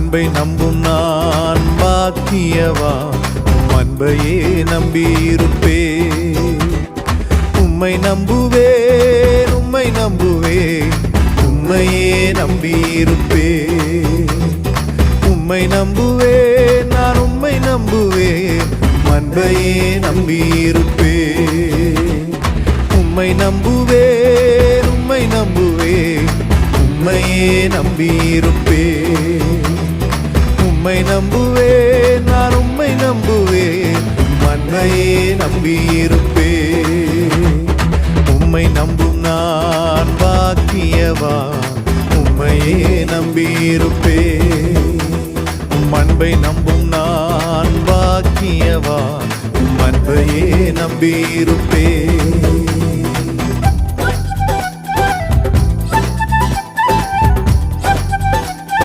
அன்பை நம்பும் நான் பாக்கியவா, அன்பையே நம்பியிருப்பேன். உம்மை நம்புவேன், உம்மை நம்புவேன், உம்மையே நம்பியிருப்பேன். உம்மை நம்புவேன், நான் உம்மை நம்புவேன், அன்பையே நம்பியிருப்பேன். உம்மை நம்புவேன், உம்மை நம்புவேன், உம்மையே நம்பியிருப்பேன். உம்மை நம்புவேன், நான் உம்மை நம்புவேன், அன்பையே நம்பியிருப்பேன். உம்மை நம்பும் நான் பாக்கியவான், உம்மையே நம்பியிருப்பேன். அன்பை நம்பும் நான் பாக்கியவான், அன்பையே நம்பியிருப்பேன்.